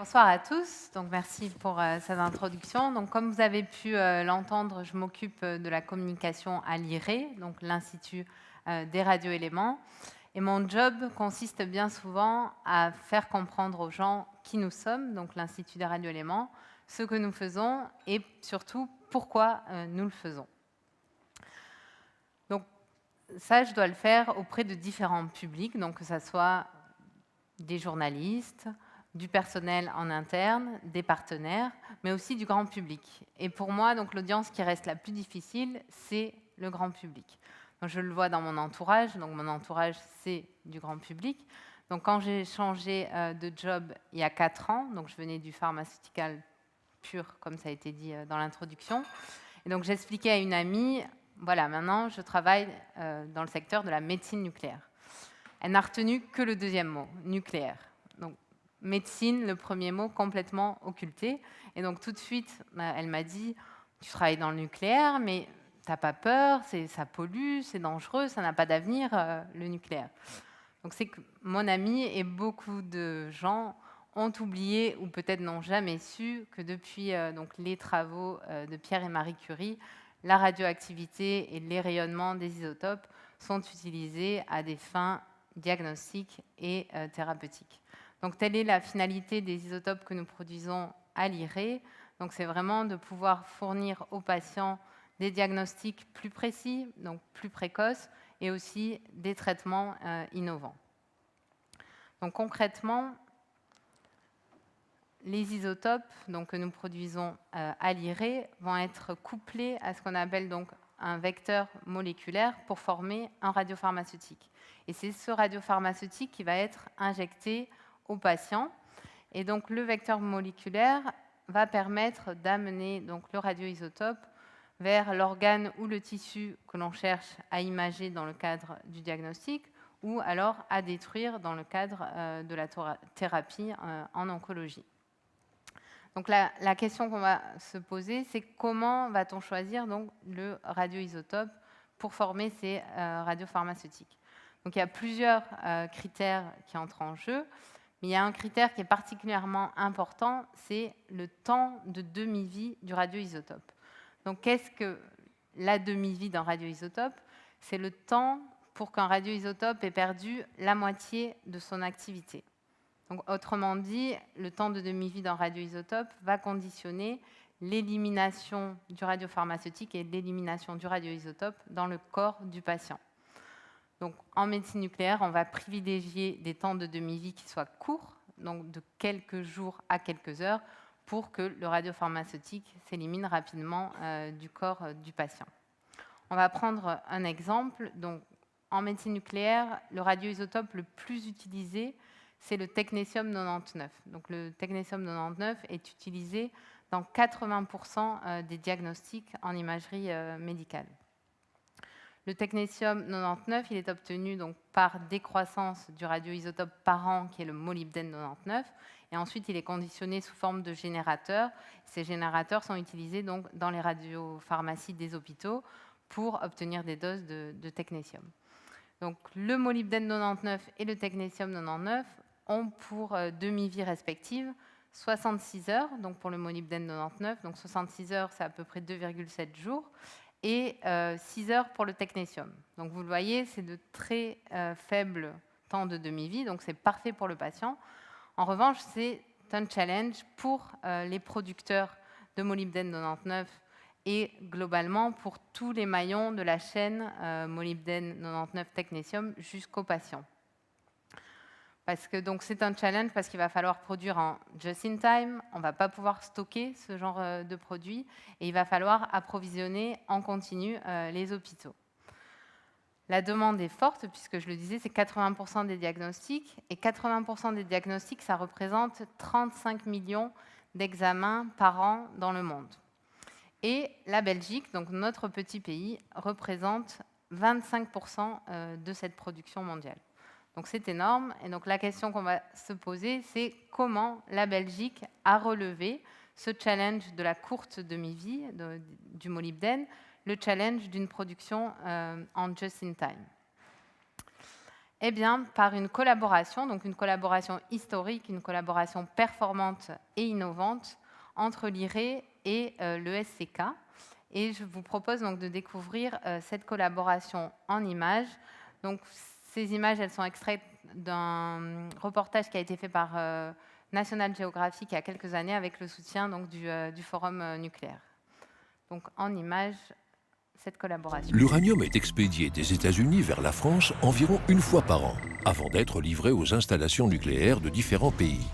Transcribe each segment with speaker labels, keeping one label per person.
Speaker 1: Bonsoir à tous. Donc, merci pour cette introduction. Donc, comme vous avez pu l'entendre, je m'occupe de la communication à l'IRE, donc l'Institut des radioéléments. Et mon job consiste bien souvent à faire comprendre aux gens qui nous sommes, donc l'Institut des radioéléments, ce que nous faisons et surtout pourquoi nous le faisons. Donc, ça, je dois le faire auprès de différents publics, donc que ce soit des journalistes, du personnel en interne, des partenaires, mais aussi du grand public. Et pour moi, donc l'audience qui reste la plus difficile, c'est le grand public. Donc, je le vois dans mon entourage. Donc, mon entourage, c'est du grand public. Donc, quand j'ai changé de job il y a 4 ans, donc je venais du pharmaceutical pur, comme ça a été dit dans l'introduction. Et donc, j'expliquais à une amie, voilà, maintenant, je travaille dans le secteur de la médecine nucléaire. Elle n'a retenu que le deuxième mot, nucléaire. Donc, médecine, le premier mot, complètement occulté. Et donc, tout de suite, elle m'a dit, tu travailles dans le nucléaire, mais tu n'as pas peur, ça pollue, c'est dangereux, ça n'a pas d'avenir, le nucléaire. Donc, c'est que mon ami et beaucoup de gens ont oublié ou peut-être n'ont jamais su que depuis donc, les travaux de Pierre et Marie Curie, la radioactivité et les rayonnements des isotopes sont utilisés à des fins diagnostiques et thérapeutiques. Donc, telle est la finalité des isotopes que nous produisons à l'IRE. Donc, c'est vraiment de pouvoir fournir aux patients des diagnostics plus précis, donc plus précoces, et aussi des traitements innovants. Donc, concrètement, les isotopes donc, que nous produisons à l'IRE vont être couplés à ce qu'on appelle donc un vecteur moléculaire pour former un radiopharmaceutique. Et c'est ce radiopharmaceutique qui va être injecté au patient. Et donc le vecteur moléculaire va permettre d'amener donc le radioisotope vers l'organe ou le tissu que l'on cherche à imager dans le cadre du diagnostic ou alors à détruire dans le cadre de la thérapie en oncologie. Donc la question qu'on va se poser, c'est comment va-t-on choisir donc, le radioisotope pour former ces radiopharmaceutiques. Donc il y a plusieurs critères qui entrent en jeu, mais il y a un critère qui est particulièrement important, c'est le temps de demi-vie du radioisotope. Donc qu'est-ce que la demi-vie d'un radioisotope? C'est le temps pour qu'un radioisotope ait perdu la moitié de son activité. Donc, autrement dit, le temps de demi-vie d'un radioisotope va conditionner l'élimination du radiopharmaceutique et l'élimination du radioisotope dans le corps du patient. Donc, en médecine nucléaire, on va privilégier des temps de demi-vie qui soient courts, donc de quelques jours à quelques heures, pour que le radiopharmaceutique s'élimine rapidement du corps du patient. On va prendre un exemple. Donc, en médecine nucléaire, le radioisotope le plus utilisé, c'est le technétium 99. Donc, le technétium 99 est utilisé dans 80% des diagnostics en imagerie médicale. Le technétium 99, il est obtenu donc, par décroissance du radioisotope parent, qui est le molybdène 99, et ensuite il est conditionné sous forme de générateurs. Ces générateurs sont utilisés donc, dans les radiopharmacies des hôpitaux pour obtenir des doses de technétium. Donc, le molybdène 99 et le technétium 99 ont pour demi-vie respective 66 heures, donc pour le molybdène 99, donc 66 heures, c'est à peu près 2,7 jours, et 6 heures pour le technétium. Donc vous le voyez, c'est de très faibles temps de demi-vie, donc c'est parfait pour le patient. En revanche, c'est un challenge pour les producteurs de molybdène 99 et globalement pour tous les maillons de la chaîne molybdène 99 technétium jusqu'au patient. Parce que donc c'est un challenge parce qu'il va falloir produire en just in time, on ne va pas pouvoir stocker ce genre de produit et il va falloir approvisionner en continu les hôpitaux. La demande est forte puisque je le disais, c'est 80% des diagnostics et 80% des diagnostics, ça représente 35 millions d'examens par an dans le monde. Et la Belgique, donc notre petit pays, représente 25% de cette production mondiale. Donc c'est énorme. Et donc la question qu'on va se poser, c'est comment la Belgique a relevé ce challenge de la courte demi-vie du molybdène, le challenge d'une production en just-in-time. Eh bien, par une collaboration, donc une collaboration historique, une collaboration performante et innovante entre l'IRE et l'ESCK. Et je vous propose donc de découvrir cette collaboration en images. Donc, ces images, elles sont extraites d'un reportage qui a été fait par National Geographic il y a quelques années avec le soutien donc, du Forum nucléaire. Donc, en images, cette collaboration.
Speaker 2: L'uranium est expédié des États-Unis vers la France environ une fois par an, avant d'être livré aux installations nucléaires de différents pays.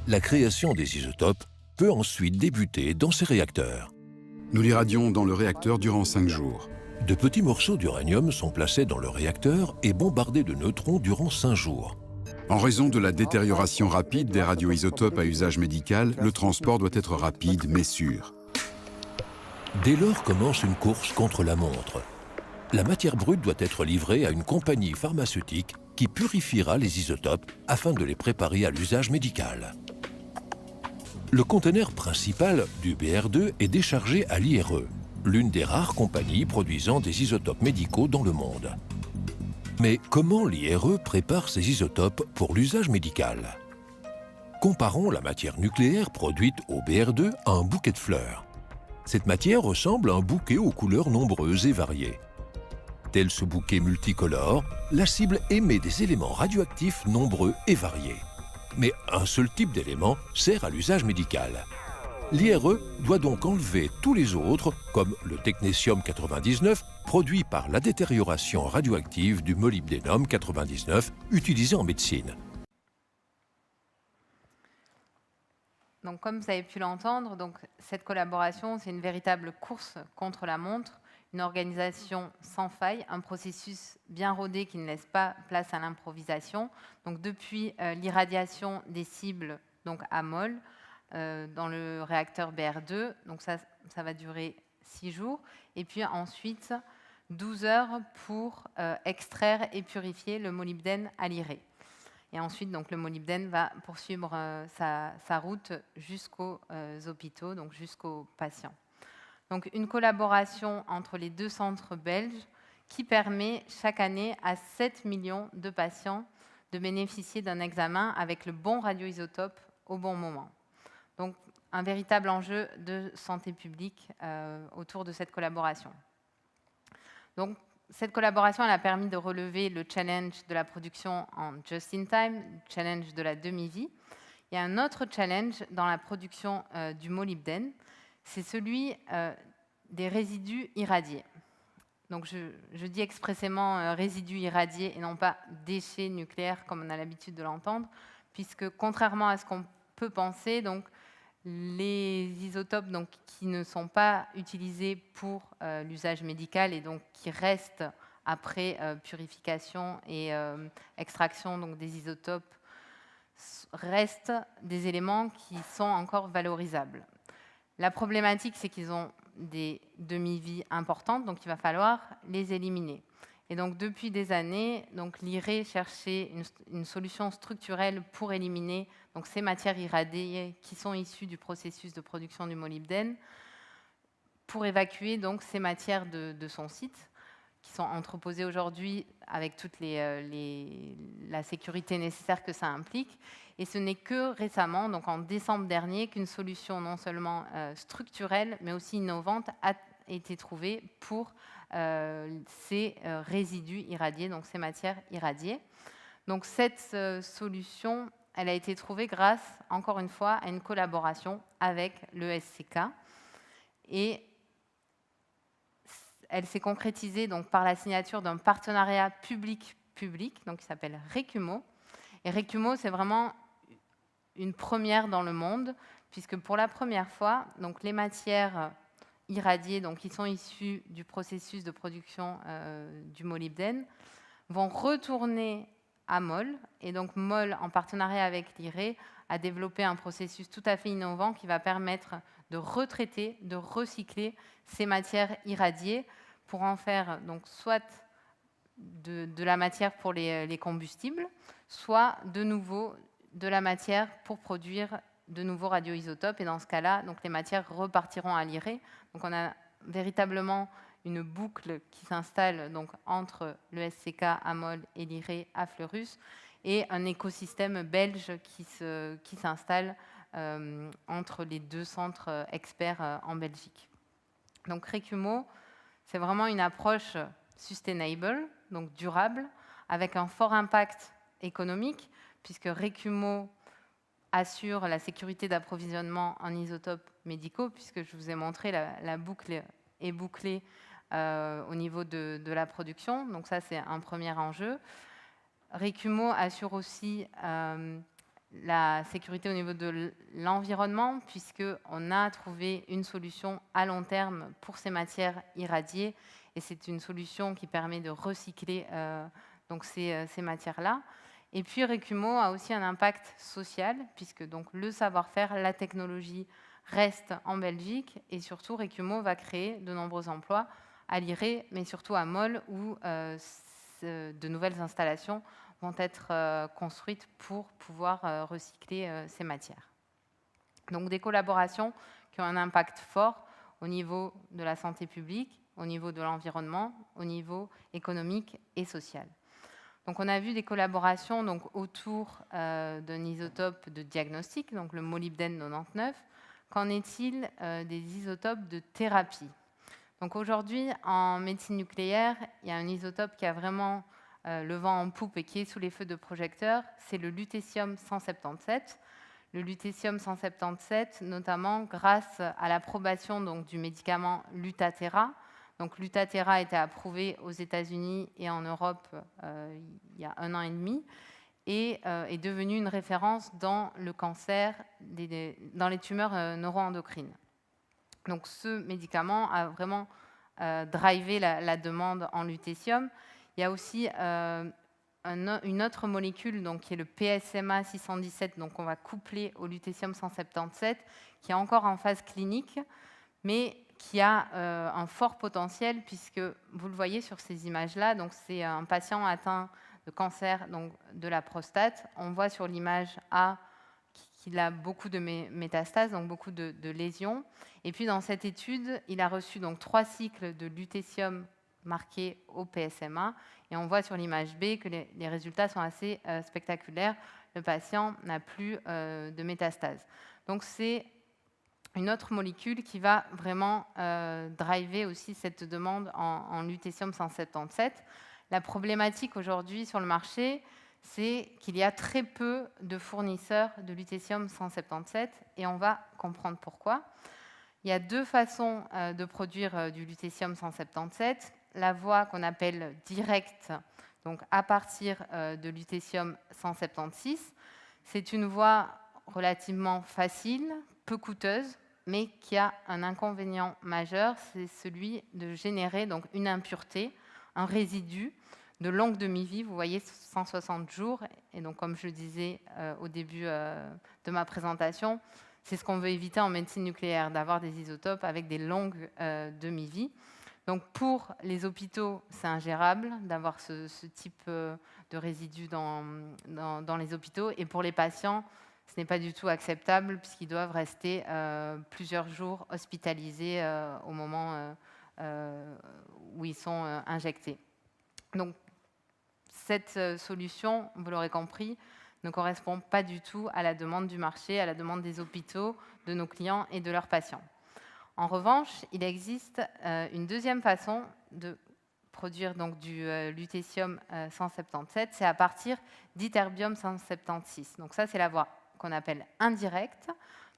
Speaker 2: La création des isotopes peut ensuite débuter dans ces réacteurs.
Speaker 3: Nous l'irradions dans le réacteur durant 5 jours.
Speaker 2: De petits morceaux d'uranium sont placés dans le réacteur et bombardés de neutrons durant 5 jours.
Speaker 3: En raison de la détérioration rapide des radioisotopes à usage médical, le transport doit être rapide mais sûr.
Speaker 2: Dès lors commence une course contre la montre. La matière brute doit être livrée à une compagnie pharmaceutique qui purifiera les isotopes afin de les préparer à l'usage médical. Le conteneur principal du BR2 est déchargé à l'IRE, l'une des rares compagnies produisant des isotopes médicaux dans le monde. Mais comment l'IRE prépare ces isotopes pour l'usage médical? Comparons la matière nucléaire produite au BR2 à un bouquet de fleurs. Cette matière ressemble à un bouquet aux couleurs nombreuses et variées. Tel ce bouquet multicolore, la cible émet des éléments radioactifs nombreux et variés. Mais un seul type d'élément sert à l'usage médical. L'IRE doit donc enlever tous les autres, comme le technétium 99, produit par la détérioration radioactive du molybdénum 99, utilisé en médecine.
Speaker 1: Donc, comme vous avez pu l'entendre, donc, cette collaboration, c'est une véritable course contre la montre, une organisation sans faille, un processus bien rodé qui ne laisse pas place à l'improvisation. Donc, depuis l'irradiation des cibles donc, à mol dans le réacteur BR2, donc ça va durer 6 jours, et puis ensuite 12 heures pour extraire et purifier le molybdène à l'IRE. Et ensuite, donc, le molybdène va poursuivre sa route jusqu'aux hôpitaux, donc jusqu'aux patients. Donc, une collaboration entre les 2 centres belges qui permet chaque année à 7 millions de patients de bénéficier d'un examen avec le bon radioisotope au bon moment. Donc, un véritable enjeu de santé publique autour de cette collaboration. Donc, cette collaboration elle a permis de relever le challenge de la production en just-in-time, le challenge de la demi-vie. Il y a un autre challenge dans la production du molybdène, c'est celui des résidus irradiés. Donc je dis expressément résidus irradiés et non pas déchets nucléaires comme on a l'habitude de l'entendre, puisque contrairement à ce qu'on peut penser, donc, les isotopes donc, qui ne sont pas utilisés pour l'usage médical et donc qui restent après purification et extraction donc, des isotopes restent des éléments qui sont encore valorisables. La problématique, c'est qu'ils ont des demi-vies importantes, donc il va falloir les éliminer. Et donc depuis des années, l'IRE cherchait une solution structurelle pour éliminer donc, ces matières irradiées qui sont issues du processus de production du molybdène, pour évacuer donc, ces matières de son site, qui sont entreposées aujourd'hui avec toute la sécurité nécessaire que ça implique. Et ce n'est que récemment, donc en décembre dernier, qu'une solution non seulement structurelle, mais aussi innovante a été trouvée pour ces résidus irradiés, donc ces matières irradiées. Donc cette solution, elle a été trouvée grâce, encore une fois, à une collaboration avec l'ESCK. Et elle s'est concrétisée donc, par la signature d'un partenariat public-public, donc qui s'appelle RECUMO. Et RECUMO, c'est vraiment une première dans le monde, puisque pour la première fois, donc, les matières irradiées, donc, qui sont issues du processus de production du molybdène, vont retourner à MOL. Et donc MOL, en partenariat avec l'IRE, a développé un processus tout à fait innovant qui va permettre de retraiter, de recycler ces matières irradiées pour en faire donc, soit de la matière pour les combustibles, soit de nouveau de la matière pour produire de nouveaux radioisotopes. Et dans ce cas-là, donc, les matières repartiront à l'IRE. Donc on a véritablement une boucle qui s'installe donc entre le SCK à Mol et l'IRE à Fleurus, et un écosystème belge qui s'installe entre les 2 centres experts en Belgique. Donc Recumo, c'est vraiment une approche sustainable, donc durable, avec un fort impact économique, puisque Recumo assure la sécurité d'approvisionnement en isotopes médicaux, puisque je vous ai montré la boucle est bouclée au niveau de la production. Donc ça, c'est un premier enjeu. Recumo assure aussi la sécurité au niveau de l'environnement, puisqu'on a trouvé une solution à long terme pour ces matières irradiées, et c'est une solution qui permet de recycler donc ces matières-là. Et puis Recumo a aussi un impact social, puisque donc le savoir-faire, la technologie reste en Belgique, et surtout Recumo va créer de nombreux emplois à l'IRE, mais surtout à Mol, où de nouvelles installations vont être construites pour pouvoir recycler ces matières. Donc des collaborations qui ont un impact fort au niveau de la santé publique, au niveau de l'environnement, au niveau économique et social. Donc on a vu des collaborations donc, autour d'un isotope de diagnostic, donc le molybdène 99. Qu'en est-il des isotopes de thérapie? Donc aujourd'hui, en médecine nucléaire, il y a un isotope qui a vraiment le vent en poupe et qui est sous les feux de projecteurs, c'est le lutetium-177. Le lutetium-177, notamment grâce à l'approbation donc, du médicament Lutathera. Donc Lutathera a été approuvé aux États-Unis et en Europe il y a 1 an et demi, et est devenu une référence dans le cancer, dans les tumeurs neuroendocrines. Donc ce médicament a vraiment drivé la demande en lutécium. Il y a aussi une autre molécule donc, qui est le PSMA 617, donc on va coupler au lutetium 177, qui est encore en phase clinique, mais qui a un fort potentiel, puisque vous le voyez sur ces images-là, donc c'est un patient atteint de cancer donc, de la prostate. On voit sur l'image A qu'il a beaucoup de métastases, donc beaucoup de lésions. Et puis dans cette étude, il a reçu donc 3 cycles de lutécium marqués au PSMA. Et on voit sur l'image B que les résultats sont assez spectaculaires. Le patient n'a plus de métastases. Donc c'est une autre molécule qui va vraiment driver aussi cette demande en lutetium 177. La problématique aujourd'hui sur le marché, c'est qu'il y a très peu de fournisseurs de lutetium 177, et on va comprendre pourquoi. Il y a 2 façons de produire du lutetium 177. La voie qu'on appelle directe, donc à partir de lutetium 176. C'est une voie relativement facile, peu coûteuse, mais qui a un inconvénient majeur, c'est celui de générer donc, une impureté, un résidu de longue demi-vie, vous voyez 160 jours, et donc comme je le disais au début de ma présentation, c'est ce qu'on veut éviter en médecine nucléaire, d'avoir des isotopes avec des longues demi-vies. Donc pour les hôpitaux, c'est ingérable d'avoir ce type de résidus dans les hôpitaux, et pour les patients, ce n'est pas du tout acceptable puisqu'ils doivent rester plusieurs jours hospitalisés au moment où ils sont injectés. Donc cette solution, vous l'aurez compris, ne correspond pas du tout à la demande du marché, à la demande des hôpitaux, de nos clients et de leurs patients. En revanche, il existe une deuxième façon de produire donc, du lutetium 177, c'est à partir d'ytterbium 176. Donc ça, c'est la voie qu'on appelle indirecte.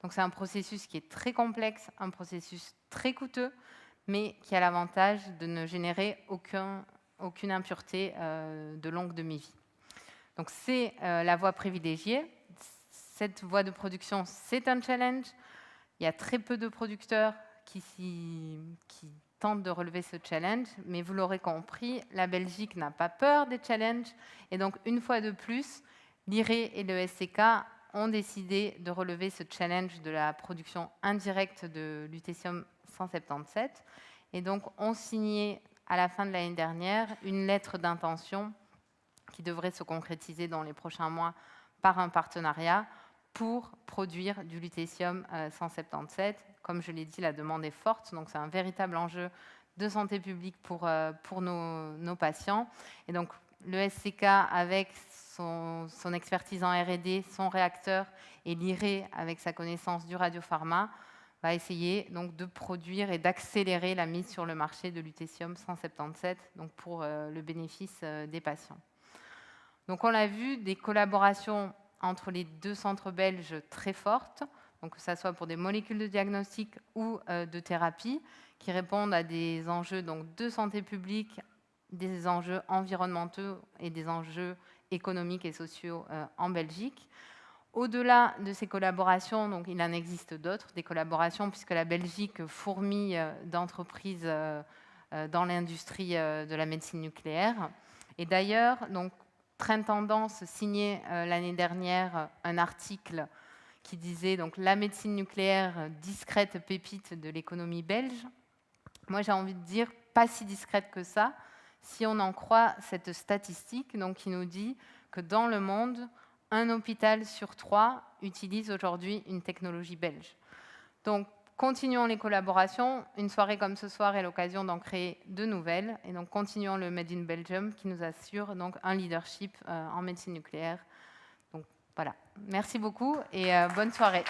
Speaker 1: Donc c'est un processus qui est très complexe, un processus très coûteux, mais qui a l'avantage de ne générer aucune impureté de longue demi-vie. Donc c'est la voie privilégiée. Cette voie de production, c'est un challenge. Il y a très peu de producteurs qui tentent de relever ce challenge, mais vous l'aurez compris, la Belgique n'a pas peur des challenges, et donc une fois de plus, l'IRE et le SCK ont décidé de relever ce challenge de la production indirecte de lutetium 177, et donc ont signé à la fin de l'année dernière une lettre d'intention qui devrait se concrétiser dans les prochains mois par un partenariat pour produire du lutetium 177. Comme je l'ai dit, la demande est forte, donc c'est un véritable enjeu de santé publique pour nos patients. Et donc, le SCK, avec son expertise en R&D, son réacteur, et l'IRE, avec sa connaissance du radiopharma, va essayer donc de produire et d'accélérer la mise sur le marché de lutetium-177, donc pour le bénéfice des patients. Donc on l'a vu, des collaborations entre les deux centres belges très fortes, donc que ce soit pour des molécules de diagnostic ou de thérapie, qui répondent à des enjeux donc, de santé publique, des enjeux environnementaux et des enjeux économiques et sociaux en Belgique. Au-delà de ces collaborations, donc, il en existe d'autres, des collaborations, puisque la Belgique fourmille d'entreprises dans l'industrie de la médecine nucléaire. Et d'ailleurs, donc, Train Tendance signait l'année dernière un article qui disait donc, « La médecine nucléaire, discrète pépite de l'économie belge ». Moi, j'ai envie de dire, pas si discrète que ça, si on en croit cette statistique donc, qui nous dit que dans le monde, un hôpital sur 3 utilise aujourd'hui une technologie belge. Donc, continuons les collaborations. Une soirée comme ce soir est l'occasion d'en créer de nouvelles. Et donc, continuons le Made in Belgium qui nous assure donc, un leadership en médecine nucléaire. Donc, voilà. Merci beaucoup et bonne soirée.